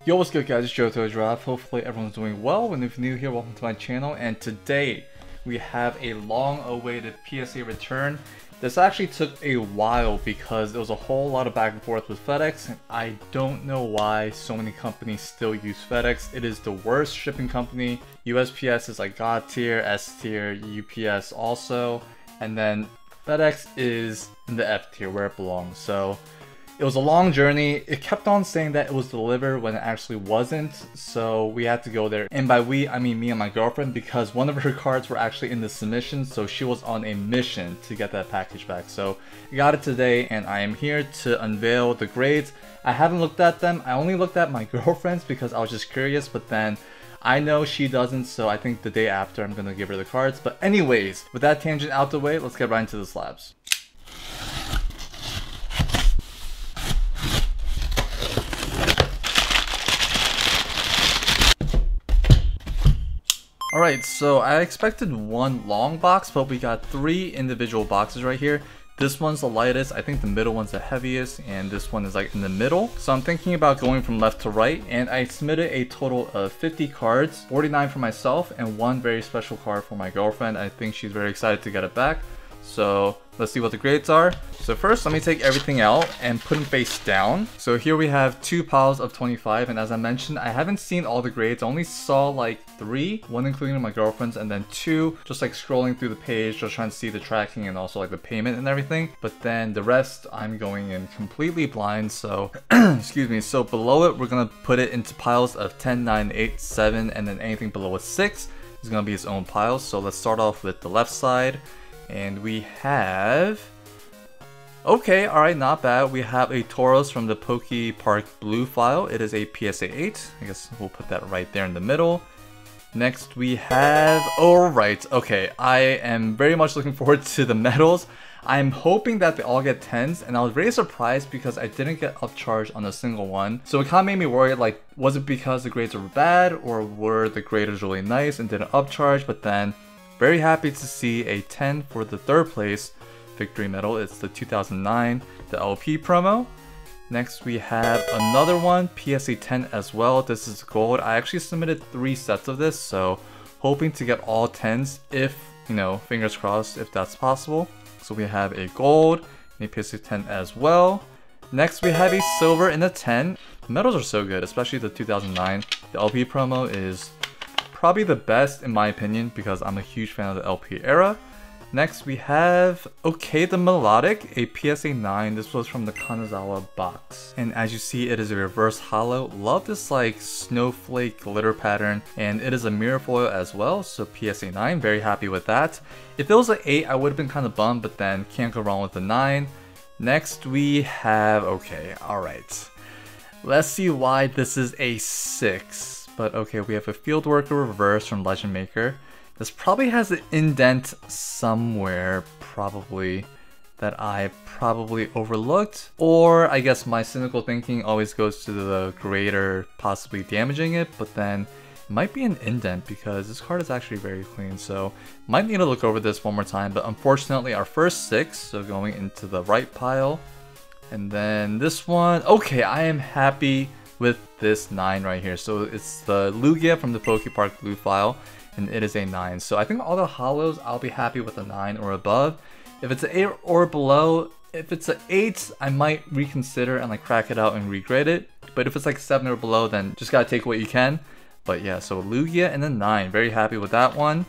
Yo, what's good guys, it's Johto Draft. Hopefully everyone's doing well, and if you're new here, welcome to my channel. And today we have a long awaited PSA return. This actually took a while because there was a whole lot of back and forth with FedEx, and I don't know why so many companies still use FedEx. It is the worst shipping company. USPS is like God tier, S tier, UPS also, and then FedEx is in the F tier where it belongs. So it was a long journey. It kept on saying that it was delivered when it actually wasn't, so we had to go there. And by we, I mean me and my girlfriend, because one of her cards were actually in the submission, so she was on a mission to get that package back. So I got it today, and I am here to unveil the grades. I haven't looked at them. I only looked at my girlfriend's because I was just curious, but then I know she doesn't, so I think the day after I'm gonna give her the cards. But anyways, with that tangent out the way, let's get right into the slabs. Alright, so I expected one long box, but we got three individual boxes right here. This one's the lightest, I think the middle one's the heaviest, and this one is like in the middle. So I'm thinking about going from left to right, and I submitted a total of 50 cards, 49 for myself, and one very special card for my girlfriend. I think she's very excited to get it back. So let's see what the grades are. So first, let me take everything out and put them face down. So here we have two piles of 25, and as I mentioned, I haven't seen all the grades. I only saw like three, one including my girlfriend's, and then two just like scrolling through the page, just trying to see the tracking and also like the payment and everything. But then the rest, I'm going in completely blind, so excuse me. So below it, we're gonna put it into piles of 10, 9, 8, 7, and then anything below a 6 is gonna be its own pile. So let's start off with the left side. And we have, okay, alright, not bad. We have a Tauros from the Poke Park Blue file. It is a PSA 8. I guess we'll put that right there in the middle. Next we have, alright, okay, I am very much looking forward to the medals. I'm hoping that they all get 10s, and I was very surprised because I didn't get upcharged on a single one. So it kind of made me worried, like, was it because the grades were bad, or were the graders really nice and didn't upcharge? But then, very happy to see a 10 for the third place victory medal. It's the 2009, the LP promo. Next we have another one, PSA 10 as well. This is gold. I actually submitted 3 sets of this, so hoping to get all 10s if, you know, fingers crossed if that's possible. So we have a gold and a PSA 10 as well. Next we have a silver and a 10. The medals are so good, especially the 2009. The LP promo is probably the best in my opinion because I'm a huge fan of the LP era. Next we have, okay, the Melodic, a PSA 9. This was from the Kanazawa box. And as you see, it is a reverse holo. Love this like snowflake glitter pattern, and it is a mirror foil as well, so PSA 9, very happy with that. If it was an 8, I would have been kind of bummed, but then can't go wrong with the 9. Next we have, okay, alright. Let's see why this is a 6. But okay, we have a Field Worker reverse from Legend Maker. This probably has an indent somewhere, probably, that I probably overlooked. Or I guess my cynical thinking always goes to the grader possibly damaging it, but then it might be an indent because this card is actually very clean. So might need to look over this one more time, but unfortunately our first 6, so going into the right pile. And then this one, okay, I am happy with this 9 right here. So it's the Lugia from the Poke Park Blue file, and it is a 9. So I think all the holos, I'll be happy with a 9 or above. If it's an 8 or below, if it's an 8, I might reconsider and like crack it out and regrade it. But if it's like 7 or below, then just gotta take what you can. But yeah, so Lugia and a 9, very happy with that one.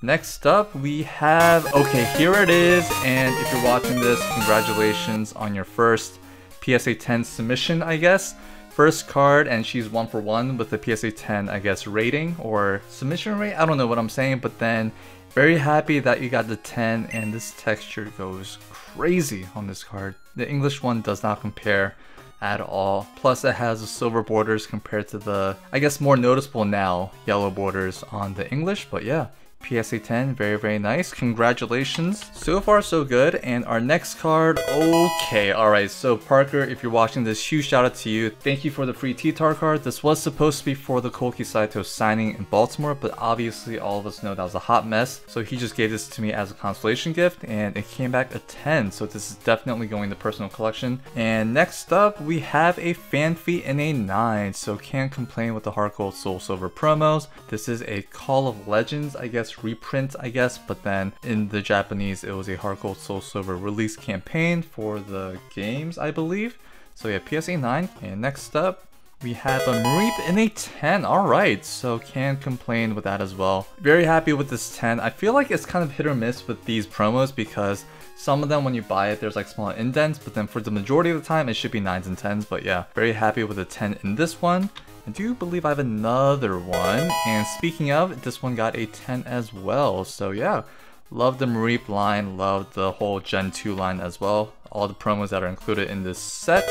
Next up we have, okay, here it is, and if you're watching this, congratulations on your first PSA 10 submission, I guess. First card, and she's 1 for 1 with the PSA 10, I guess, rating or submission rate. I don't know what I'm saying, but then very happy that you got the 10, and this texture goes crazy on this card. The English one does not compare at all. Plus it has the silver borders compared to the, I guess, more noticeable now yellow borders on the English. But yeah, PSA 10, very nice. Congratulations. So far so good. And our next card, okay, alright. So Parker, if you're watching this, huge shout out to you. Thank you for the free T-Tar card. This was supposed to be for the Koki Saito signing in Baltimore, but obviously all of us know that was a hot mess. So he just gave this to me as a consolation gift, and it came back a 10. So this is definitely going to personal collection. And next up, we have a Fanfi in a 9. So can't complain with the Heart Gold Soul Silver promos. This is a Call of Legends, I guess, reprint, I guess, but then in the Japanese, it was a Heart Gold Soul Silver release campaign for the games, I believe. So yeah, PSA 9. And next up, we have a Mareep in a 10. Alright, so can't complain with that as well. Very happy with this 10. I feel like it's kind of hit or miss with these promos because some of them when you buy it, there's like small indents, but then for the majority of the time, it should be 9s and 10s. But yeah, very happy with the 10 in this one. I do believe I have another one, and speaking of, this one got a 10 as well. So yeah, love the Mareep line, love the whole Gen 2 line as well. All the promos that are included in this set.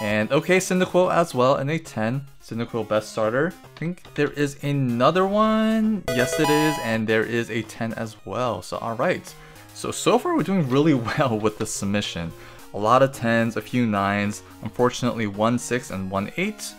And okay, Cyndaquil as well in a 10. Cyndaquil best starter. I think there is another one. Yes it is, and there is a 10 as well. So alright. So far we're doing really well with the submission. A lot of 10s, a few 9s. Unfortunately 1 6 and 1 8.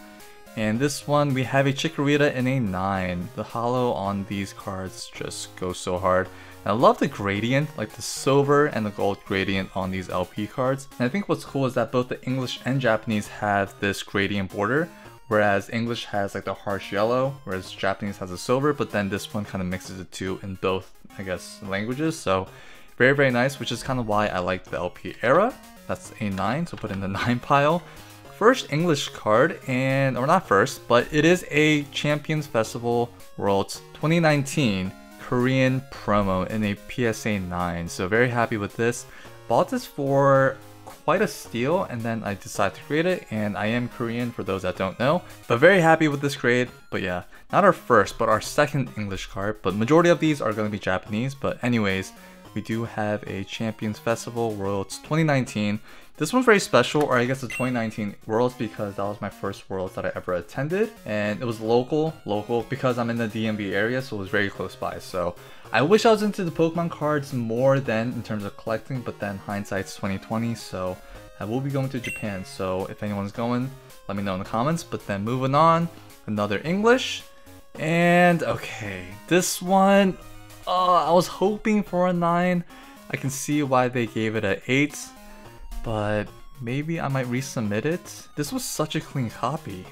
And this one, we have a Chikorita in a 9. The holo on these cards just goes so hard. And I love the gradient, like the silver and the gold gradient on these LP cards. And I think what's cool is that both the English and Japanese have this gradient border. Whereas English has like the harsh yellow, whereas Japanese has a silver. But then this one kind of mixes the two in both, I guess, languages. So very nice, which is kind of why I like the LP era. That's a 9, so put in the 9 pile. First English card, and or not first, but it is a Champions Festival Worlds 2019 Korean promo in a PSA 9. So very happy with this. Bought this for quite a steal, and then I decided to grade it, and I am Korean for those that don't know. But very happy with this grade. But yeah, not our first, but our second English card. But majority of these are going to be Japanese. But anyways, we do have a Champions Festival Worlds 2019. This one's very special, or I guess the 2019 Worlds, because that was my first Worlds that I ever attended. And it was local because I'm in the DMV area, so it was very close by. So I wish I was into the Pokemon cards more than in terms of collecting, but then hindsight's 2020, so I will be going to Japan. So if anyone's going, let me know in the comments. But then moving on, another English. And okay, this one, I was hoping for a 9. I can see why they gave it an 8. But maybe I might resubmit it. This was such a clean copy,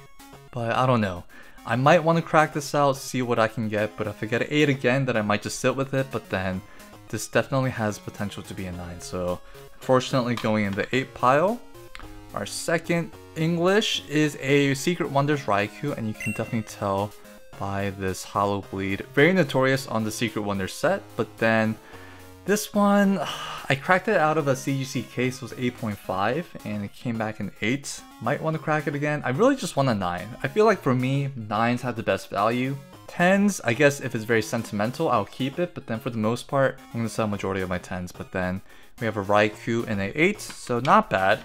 but I don't know. I might want to crack this out, see what I can get, but if I get an 8 again, then I might just sit with it. But then this definitely has potential to be a 9. So unfortunately going in the 8 pile. Our second English is a Secret Wonders Raikou, and you can definitely tell by this hollow bleed. Very notorious on the Secret Wonders set, but then this one, I cracked it out of a CGC case, it was 8.5, and it came back in 8. Might want to crack it again. I really just want a 9. I feel like for me, 9s have the best value. 10s, I guess if it's very sentimental, I'll keep it, but then for the most part, I'm going to sell majority of my 10s. But then we have a Raikou in a 8, so not bad.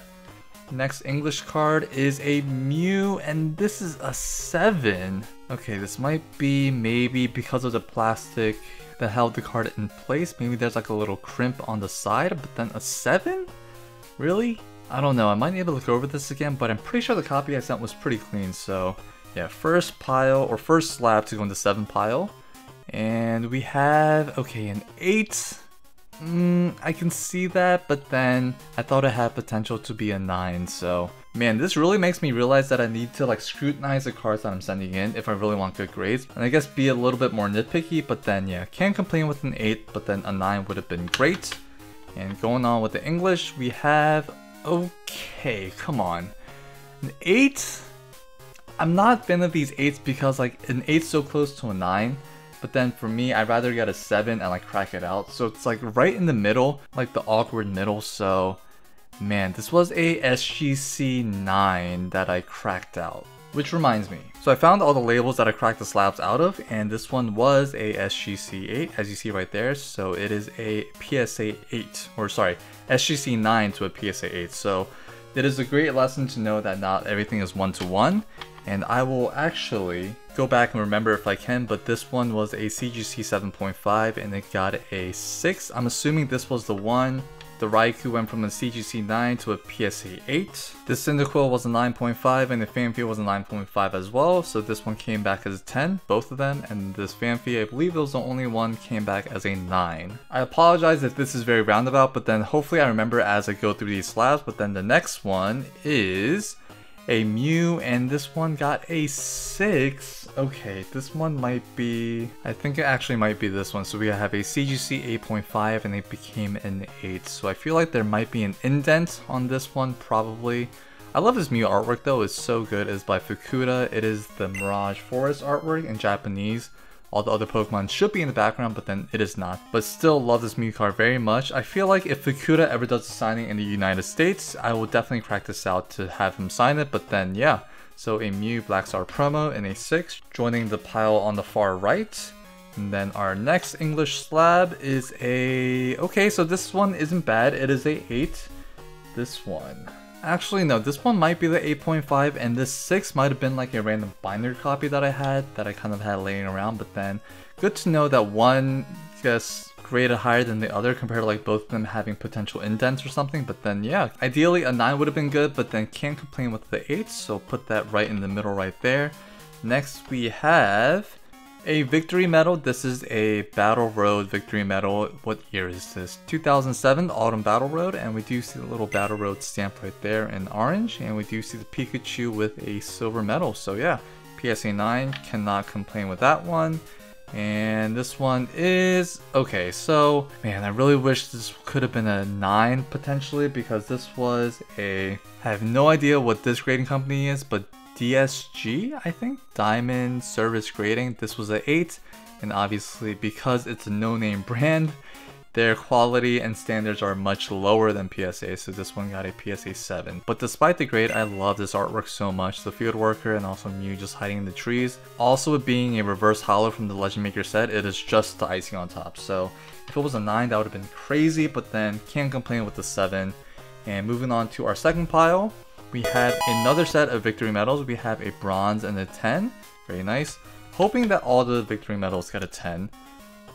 Next English card is a Mew, and this is a 7. Okay, this might be maybe because of the plastic that held the card in place. Maybe there's like a little crimp on the side, but then a 7? Really? I don't know, I might need to look over this again, but I'm pretty sure the copy I sent was pretty clean. So yeah, first pile, or first slab to go into 7 pile. And we have, okay, an 8. I can see that, but then I thought it had potential to be a 9, so man, this really makes me realize that I need to like scrutinize the cards that I'm sending in if I really want good grades, and I guess be a little bit more nitpicky. But then yeah, can't complain with an 8, but then a 9 would have been great. And going on with the English, we have, okay, come on, an 8? I'm not a fan of these 8s because like an 8's so close to a 9. But then for me, I'd rather get a 7 and like crack it out. So it's like right in the middle, like the awkward middle. So man, this was a SGC 9 that I cracked out. Which reminds me, so I found all the labels that I cracked the slabs out of, and this one was a SGC 8, as you see right there. So it is a PSA 8, or sorry, SGC 9 to a PSA 8. So It is a great lesson to know that not everything is one-to-one, and I will actually go back and remember if I can, but this one was a CGC 7.5 and it got a 6. I'm assuming this was the one. The Raikou went from a CGC 9 to a PSA 8. The Cyndaquil was a 9.5 and the Phanpy was a 9.5 as well, so this one came back as a 10, both of them, and this Phanpy, I believe it was the only one, came back as a 9. I apologize if this is very roundabout, but then hopefully I remember as I go through these slabs. But then the next one is a Mew, and this one got a 6. Okay, this one might be, I think it actually might be this one. So we have a CGC 8.5 and it became an 8. So I feel like there might be an indent on this one, probably. I love this Mew artwork though, it's so good. It's by Fukuda. It is the Mirage Forest artwork in Japanese. All the other Pokemon should be in the background, but then it is not. But still love this Mew card very much. I feel like if Fukuda ever does a signing in the United States, I will definitely crack this out to have him sign it. But then yeah, so a Mew Black Star promo in a 6, joining the pile on the far right. And then our next English slab is a... Okay, so this one isn't bad. It is a 8. This one... Actually, no, this one might be the 8.5, and this 6 might have been like a random binder copy that I had, that I kind of had laying around, but then good to know that one gets graded higher than the other compared to like both of them having potential indents or something. But then yeah, ideally a 9 would have been good, but then can't complain with the 8, so put that right in the middle right there. Next we have a Victory Medal. This is a Battle Road Victory Medal. What year is this? 2007 Autumn Battle Road, and we do see the little Battle Road stamp right there in orange, and we do see the Pikachu with a silver medal. So yeah, PSA 9, cannot complain with that one. And this one is... Okay, so man, I really wish this could have been a 9 potentially, because this was a... I have no idea what this grading company is, but DSG, I think? Diamond Service Grading. This was an 8, and obviously because it's a no-name brand, their quality and standards are much lower than PSA, so this one got a PSA 7. But despite the grade, I love this artwork so much. The Field Worker and also Mew just hiding in the trees. Also, it being a reverse holo from the Legend Maker set, it is just the icing on top. So if it was a 9, that would have been crazy, but then can't complain with the 7. And moving on to our second pile, we have another set of Victory Medals. We have a Bronze and a 10. Very nice. Hoping that all the Victory Medals get a 10.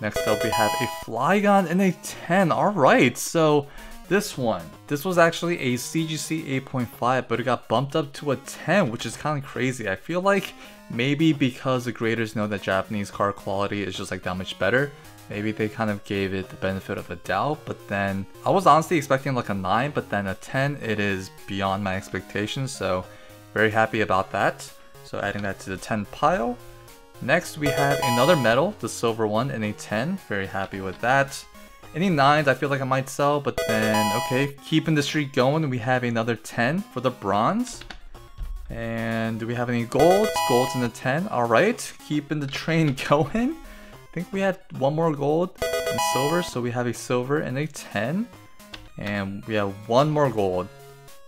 Next up we have a Flygon and a 10. Alright, so this one. This was actually a CGC 8.5, but it got bumped up to a 10, which is kind of crazy. I feel like maybe because the graders know that Japanese card quality is just like that much better, maybe they kind of gave it the benefit of a doubt. But then I was honestly expecting like a 9, but then a 10, it is beyond my expectations, so very happy about that. So adding that to the 10 pile. Next we have another medal, the silver one, and a 10. Very happy with that. Any 9s I feel like I might sell, but then okay, keeping the streak going, we have another 10 for the bronze. And do we have any golds? Golds in the 10. Alright, keeping the train going. I think we had one more gold and silver, so we have a silver and a 10. And we have one more gold.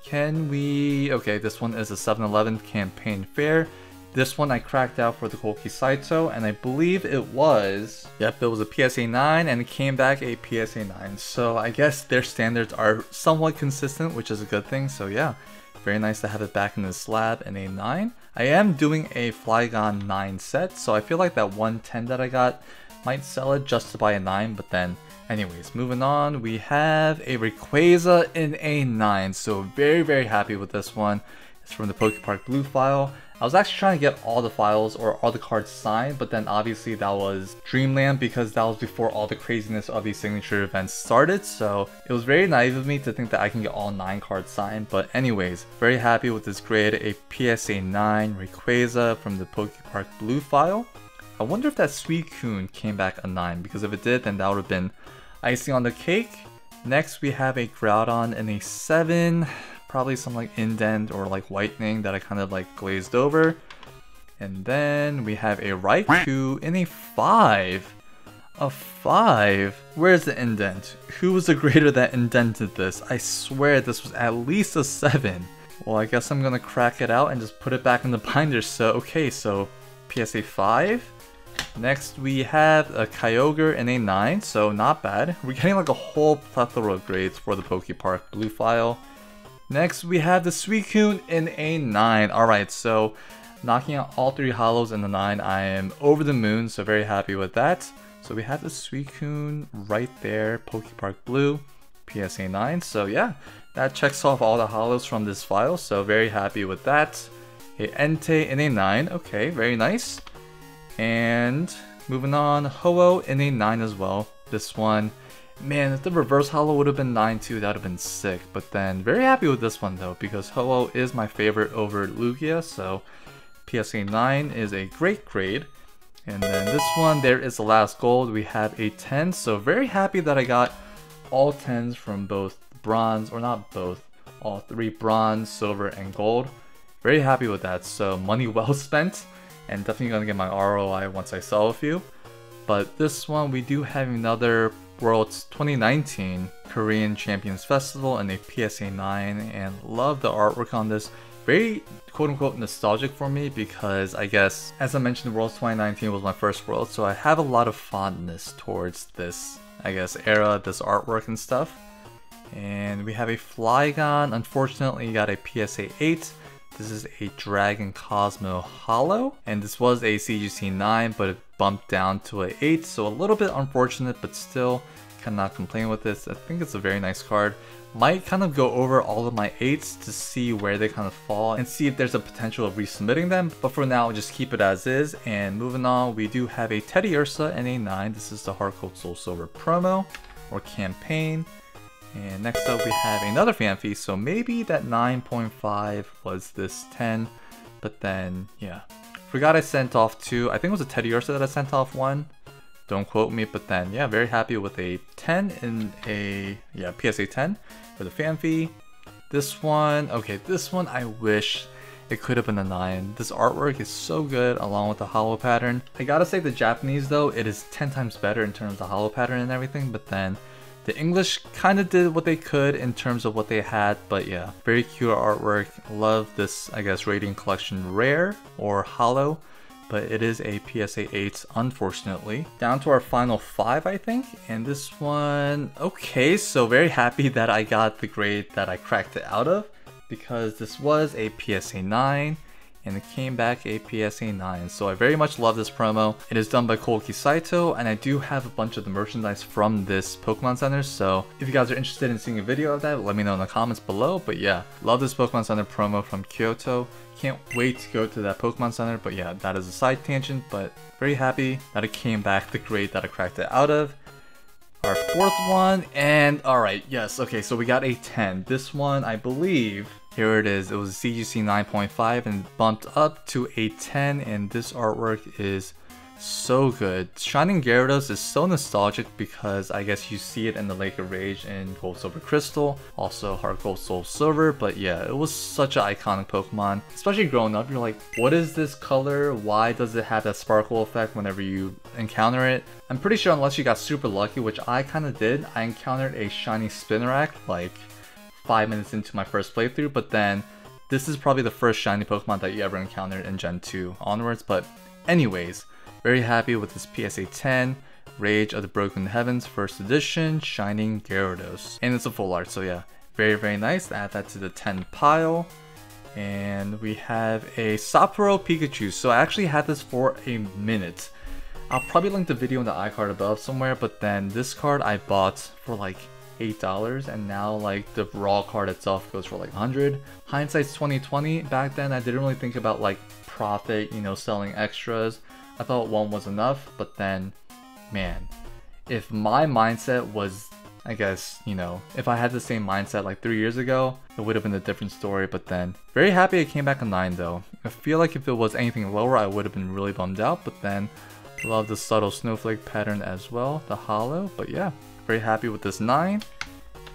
Can we... Okay, this one is a 7-Eleven campaign fair. This one I cracked out for the Koki Saito, and I believe it was... Yep, it was a PSA 9, and it came back a PSA 9. So I guess their standards are somewhat consistent, which is a good thing. So yeah, very nice to have it back in the slab in a 9. I am doing a Flygon 9 set, so I feel like that 110 that I got might sell it just to buy a 9, but then... Anyways, moving on, we have a Rayquaza in a 9, so very happy with this one. It's from the Pokepark Blue file. I was actually trying to get all the files or all the cards signed, but then obviously that was Dreamland because that was before all the craziness of these signature events started, so it was very naive of me to think that I can get all 9 cards signed. But anyways, very happy with this grade, a PSA 9 Rayquaza from the Pokepark Blue file. I wonder if that Suicune came back a 9, because if it did, then that would have been icing on the cake. Next we have a Groudon in a 7. Probably some like indent or like whitening that I kind of like glazed over. And then we have a Raikou in a 5. A 5? Where's the indent? Who was the grader that indented this? I swear this was at least a 7. Well, I guess I'm gonna crack it out and just put it back in the binder. So okay, so PSA 5. Next we have a Kyogre in a 9, so not bad. We're getting like a whole plethora of grades for the Pokepark Blue file. Next, we have the Suicune in a 9. Alright, so knocking out all 3 holos in the 9, I am over the moon, so very happy with that. So we have the Suicune right there, Pokepark Blue, PSA 9. So yeah, that checks off all the holos from this file, so very happy with that. A Entei in a 9, okay, very nice. And moving on, Ho-Oh in a 9 as well. This one, man, if the reverse holo would have been 9 too, that would have been sick. But then, very happy with this one though, because Ho-Oh is my favorite over Lugia, so PSA 9 is a great grade. And then this one, there is the last gold. We have a 10, so very happy that I got all 10s from both bronze, or not both, all 3 bronze, silver, and gold. Very happy with that, so money well spent, and definitely gonna get my ROI once I sell a few. But this one, we do have another Worlds 2019 Korean Champions Festival and a PSA 9, and love the artwork on this. Very quote-unquote nostalgic for me because I guess, as I mentioned, Worlds 2019 was my first World, so I have a lot of fondness towards this, I guess, era, this artwork and stuff. And we have a Flygon. Unfortunately, got a PSA 8. This is a Dragon Cosmo Holo, and this was a CGC 9, but it bumped down to a 8, so a little bit unfortunate, but still cannot complain with this. I think it's a very nice card. Might kind of go over all of my 8s to see where they kind of fall and see if there's a potential of resubmitting them, but for now, just keep it as is. And moving on, we do have a Teddy Ursa in a 9. This is the Heart Gold Soul Silver promo or campaign. And next up we have another Fanfi, so maybe that 9.5 was this 10, but then, yeah. Forgot I sent off 2, I think it was a Teddy Ursa that I sent off 1, don't quote me, but then, yeah, very happy with a 10 in a, yeah, PSA 10 for the Fanfi. This one, okay, this one I wish it could have been a 9. This artwork is so good along with the holo pattern. I gotta say the Japanese though, it is 10 times better in terms of the holo pattern and everything, but then the English kind of did what they could in terms of what they had, but yeah, very cute artwork. Love this, I guess, Radiant Collection Rare or Holo, but it is a PSA 8, unfortunately. Down to our final 5, I think, and this one, okay, so very happy that I got the grade that I cracked it out of, because this was a PSA 9, and it came back a PSA 9. So I very much love this promo. It is done by Koiki Saito, and I do have a bunch of the merchandise from this Pokemon Center, so if you guys are interested in seeing a video of that, let me know in the comments below. But yeah, love this Pokemon Center promo from Kyoto. Can't wait to go to that Pokemon Center, but yeah, that is a side tangent, but very happy that it came back the grade that I cracked it out of. Our 4th one, and alright, yes, okay, so we got a 10. This one, I believe, here it is, it was a CGC 9.5 and bumped up to a 10, and this artwork is so good. Shining Gyarados is so nostalgic because I guess you see it in the Lake of Rage in Gold Silver Crystal, also Heart Gold Soul Silver, but yeah, it was such an iconic Pokemon. Especially growing up, you're like, what is this color? Why does it have that sparkle effect whenever you encounter it? I'm pretty sure unless you got super lucky, which I kind of did, I encountered a shiny Spinarak like 5 minutes into my first playthrough, but then this is probably the first shiny Pokemon that you ever encountered in Gen 2 onwards. But anyways, very happy with this PSA 10, Rage of the Broken Heavens, first edition, Shining Gyarados. And it's a full art, so yeah, very, very nice. Add that to the 10 pile. And we have a Sapporo Pikachu. So I actually had this for a minute. I'll probably link the video in the iCard above somewhere, but then this card I bought for like $8, and now like the raw card itself goes for like 100. Hindsight's 2020. Back then I didn't really think about like profit, you know, selling extras. I thought one was enough, but then, man, if my mindset was, I guess, you know, if I had the same mindset like 3 years ago, it would have been a different story. But then, very happy it came back a 9 though. I feel like if it was anything lower, I would have been really bummed out, but then, love the subtle snowflake pattern as well, the holo. But yeah, very happy with this 9.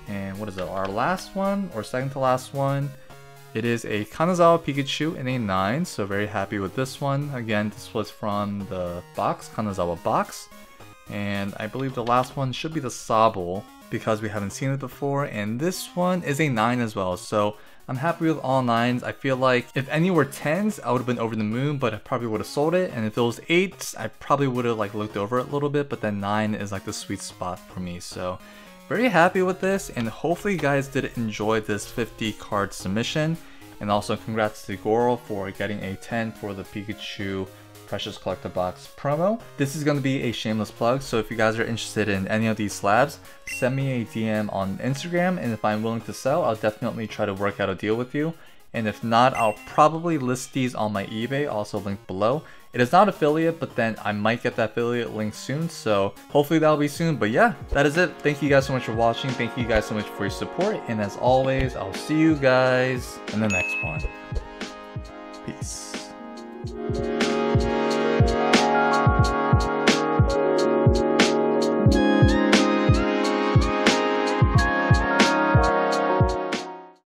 And what is it, our last one, or second to last one? It is a Kanazawa Pikachu in a 9, so very happy with this one. Again, this was from the box, Kanazawa box. And I believe the last one should be the Sobble, because we haven't seen it before. And this one is a 9 as well, so I'm happy with all 9s. I feel like if any were 10s, I would have been over the moon, but I probably would have sold it. And if it was 8s, I probably would have like looked over it a little bit, but then 9 is like the sweet spot for me. So very happy with this, and hopefully you guys did enjoy this 50 card submission. And also congrats to Goro for getting a 10 for the Pikachu Precious Collector Box promo. This is going to be a shameless plug, so if you guys are interested in any of these slabs, send me a DM on Instagram, and if I'm willing to sell, I'll definitely try to work out a deal with you. And if not, I'll probably list these on my eBay, also linked below. It is not affiliate, but then I might get that affiliate link soon, so hopefully that'll be soon. But yeah, that is it. Thank you guys so much for watching. Thank you guys so much for your support, and as always, I'll see you guys in the next one. Peace.